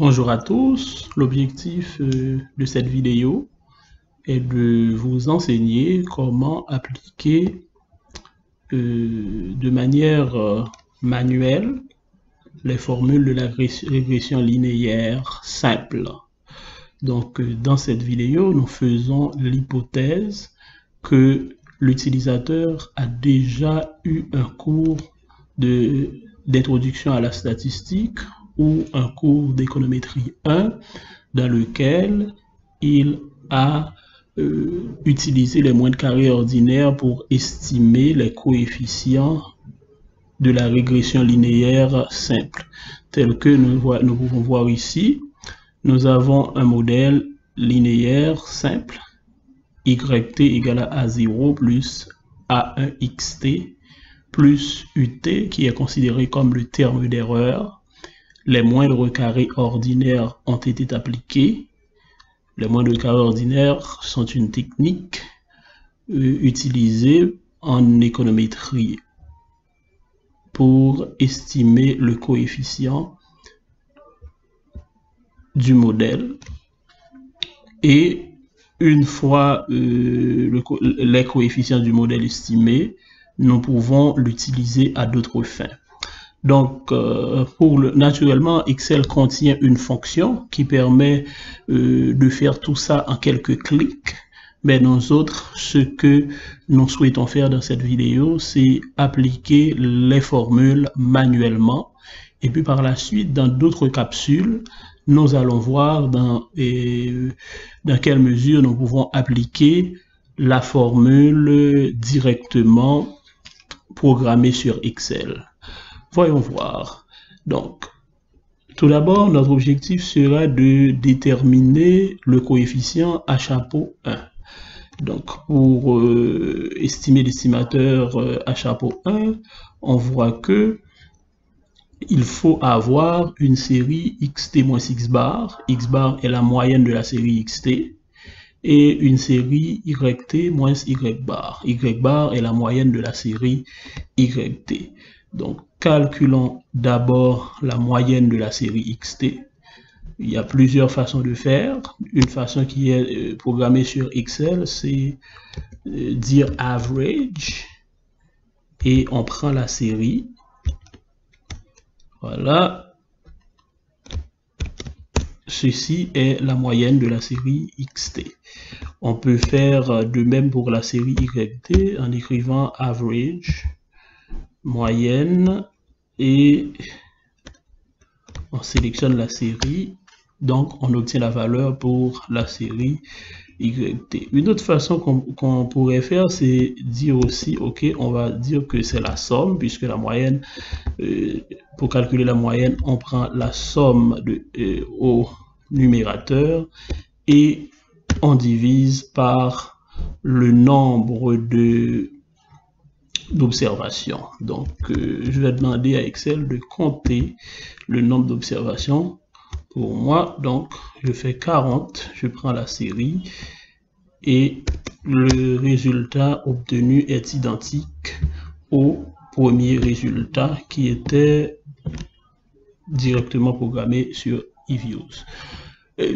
Bonjour à tous, l'objectif de cette vidéo est de vous enseigner comment appliquer de manière manuelle les formules de la régression linéaire simple. Donc dans cette vidéo, nous faisons l'hypothèse que l'utilisateur a déjà eu un cours d'introduction à la statistique ou un cours d'économétrie 1 dans lequel il a utilisé les moyens de carré ordinaires pour estimer les coefficients de la régression linéaire simple. Tel que nous pouvons voir ici, nous avons un modèle linéaire simple, yt égale à A0 plus A1xt plus ut qui est considéré comme le terme d'erreur. Les moindres carrés ordinaires ont été appliqués. Les moindres carrés ordinaires sont une technique utilisée en économétrie pour estimer le coefficient du modèle. Et une fois les coefficients du modèle estimés, nous pouvons l'utiliser à d'autres fins. Donc, naturellement, Excel contient une fonction qui permet de faire tout ça en quelques clics. Mais nous autres, ce que nous souhaitons faire dans cette vidéo, c'est appliquer les formules manuellement. Et puis par la suite, dans d'autres capsules, nous allons voir dans quelle mesure nous pouvons appliquer la formule directement programmée sur Excel. Voyons voir. Donc, tout d'abord, notre objectif sera de déterminer le coefficient à chapeau 1. Donc, pour estimer l'estimateur à chapeau 1, on voit que il faut avoir une série xt moins x bar. X bar est la moyenne de la série xt. Et une série yt moins y bar. Y bar est la moyenne de la série yt. Donc, calculons d'abord la moyenne de la série xt. Il y a plusieurs façons de faire. Une façon qui est programmée sur Excel, c'est dire average et on prend la série. Voilà. Ceci est la moyenne de la série xt. On peut faire de même pour la série yt en écrivant average, moyenne, et on sélectionne la série. Donc, on obtient la valeur pour la série yt. Une autre façon qu'on pourrait faire, c'est dire aussi, ok, on va dire que c'est la somme, puisque la moyenne, pour calculer la moyenne, on prend la somme au numérateur et on divise par le nombre d'observations. Donc, je vais demander à Excel de compter le nombre d'observations pour moi. Donc, je fais 40, je prends la série et le résultat obtenu est identique au premier résultat qui était directement programmé sur eViews,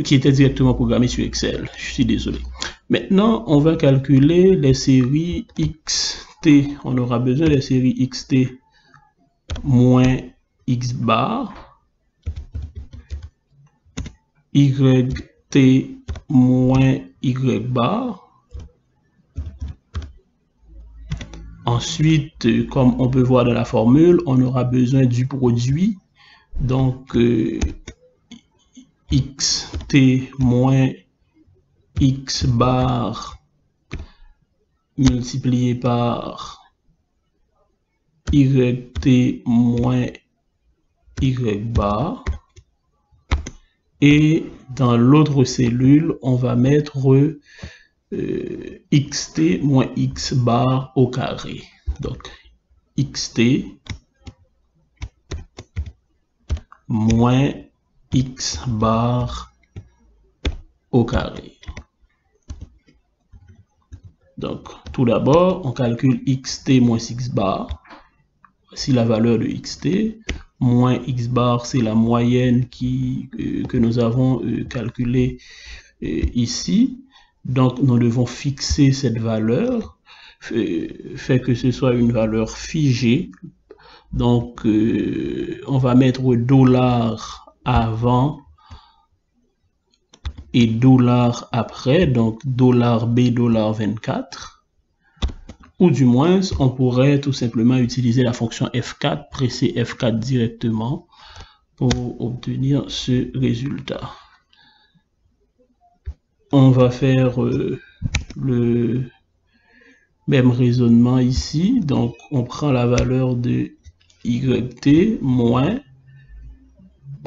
qui était directement programmé sur Excel. Je suis désolé. Maintenant, on va calculer les séries xt. On aura besoin des séries xt moins x bar, yt moins y bar. Ensuite, comme on peut voir dans la formule, on aura besoin du produit. Donc, xt moins x bar multiplié par yt moins y bar. Et dans l'autre cellule, on va mettre xt moins x bar au carré. Donc, xt moins x bar au carré. Donc, tout d'abord, on calcule xt moins x bar. Voici la valeur de xt. moins x bar, c'est la moyenne que nous avons calculée ici. Donc, nous devons fixer cette valeur, fait que ce soit une valeur figée. Donc, on va mettre $ avant et $ après, donc $B, $24. Ou du moins, on pourrait tout simplement utiliser la fonction F4, presser F4 directement pour obtenir ce résultat. On va faire le même raisonnement ici. Donc, on prend la valeur de YT moins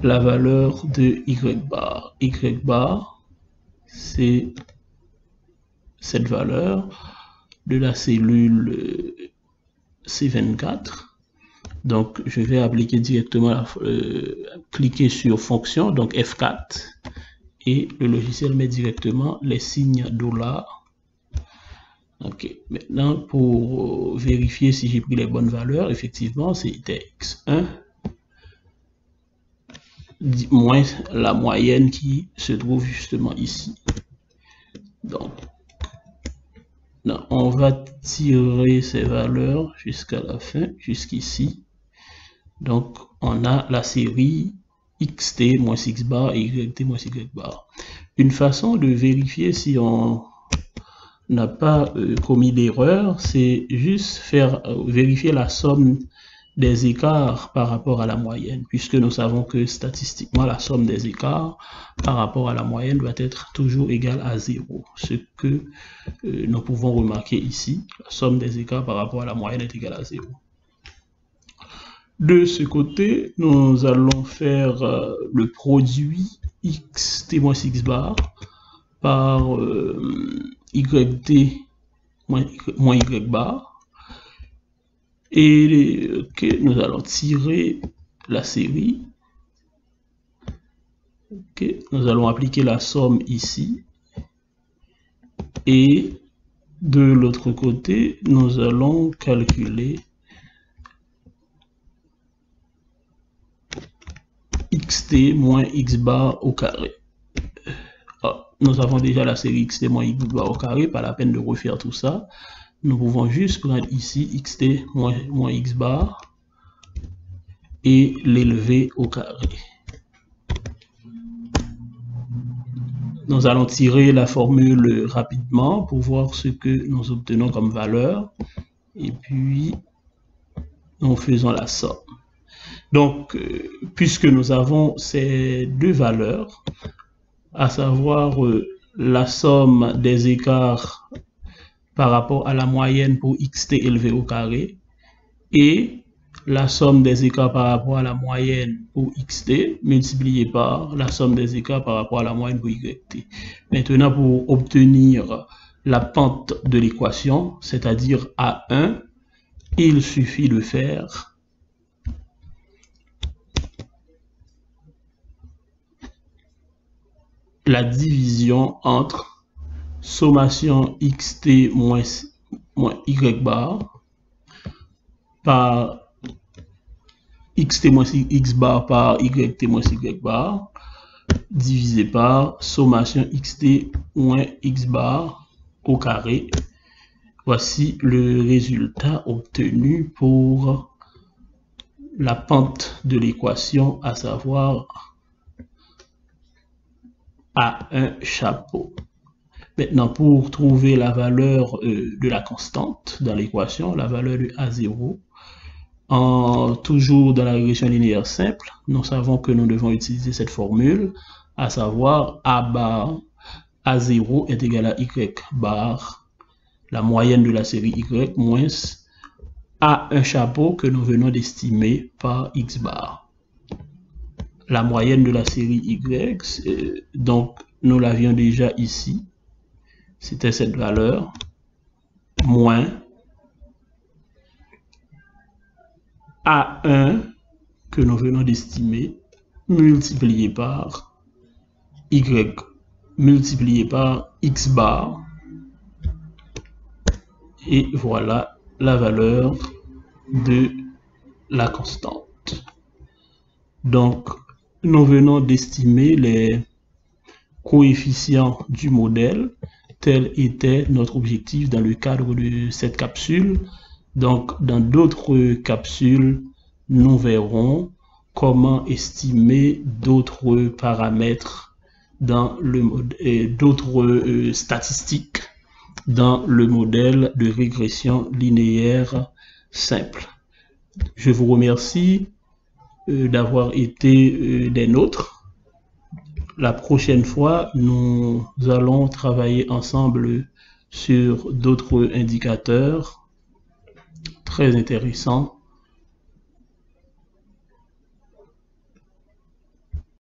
la valeur de Y bar. Y bar, c'est cette valeur de la cellule C24. Donc, je vais appliquer directement, cliquer sur fonction, donc F4, et le logiciel met directement les signes $. Ok, maintenant pour vérifier si j'ai pris les bonnes valeurs, effectivement, c'était X1 moins la moyenne qui se trouve justement ici. Donc, on va tirer ces valeurs jusqu'à la fin, jusqu'ici. Donc, on a la série xt moins x bar et yt moins y bar. Une façon de vérifier si on n'a pas commis d'erreur, c'est juste faire vérifier la somme des écarts par rapport à la moyenne, puisque nous savons que statistiquement, la somme des écarts par rapport à la moyenne doit être toujours égale à 0. Ce que nous pouvons remarquer ici, la somme des écarts par rapport à la moyenne est égale à 0. De ce côté, nous allons faire le produit xt moins x bar par yt moins y bar. Et nous allons tirer la série. Nous allons appliquer la somme ici. Et de l'autre côté, nous allons calculer xt moins x bar au carré. Nous avons déjà la série xt moins x bar au carré, pas la peine de refaire tout ça. Nous pouvons juste prendre ici xt moins x bar et l'élever au carré. Nous allons tirer la formule rapidement pour voir ce que nous obtenons comme valeur. Et puis, nous faisons la somme. Donc, puisque nous avons ces deux valeurs, à savoir la somme des écarts par rapport à la moyenne pour xt élevé au carré et la somme des écarts par rapport à la moyenne pour xt multiplié par la somme des écarts par rapport à la moyenne pour yt. Maintenant, pour obtenir la pente de l'équation, c'est-à-dire A1, il suffit de faire la division entre sommation xt moins y bar par xt moins x bar par yt moins y bar divisé par sommation xt moins x bar au carré. Voici le résultat obtenu pour la pente de l'équation, à savoir A1 chapeau. Maintenant, pour trouver la valeur de la constante dans l'équation, la valeur de A0, toujours dans la régression linéaire simple, nous savons que nous devons utiliser cette formule, à savoir A bar A0 est égal à Y bar, la moyenne de la série Y, moins A1 chapeau que nous venons d'estimer par X bar. La moyenne de la série Y, donc nous l'avions déjà ici, c'était cette valeur, moins A1 que nous venons d'estimer, multiplié par Y, multiplié par X bar, et voilà la valeur de la constante. Donc, nous venons d'estimer les coefficients du modèle. Tel était notre objectif dans le cadre de cette capsule. Donc, dans d'autres capsules, nous verrons comment estimer d'autres paramètres dans le modèle, d'autres statistiques dans le modèle de régression linéaire simple. Je vous remercie d'avoir été des nôtres. La prochaine fois, nous allons travailler ensemble sur d'autres indicateurs très intéressants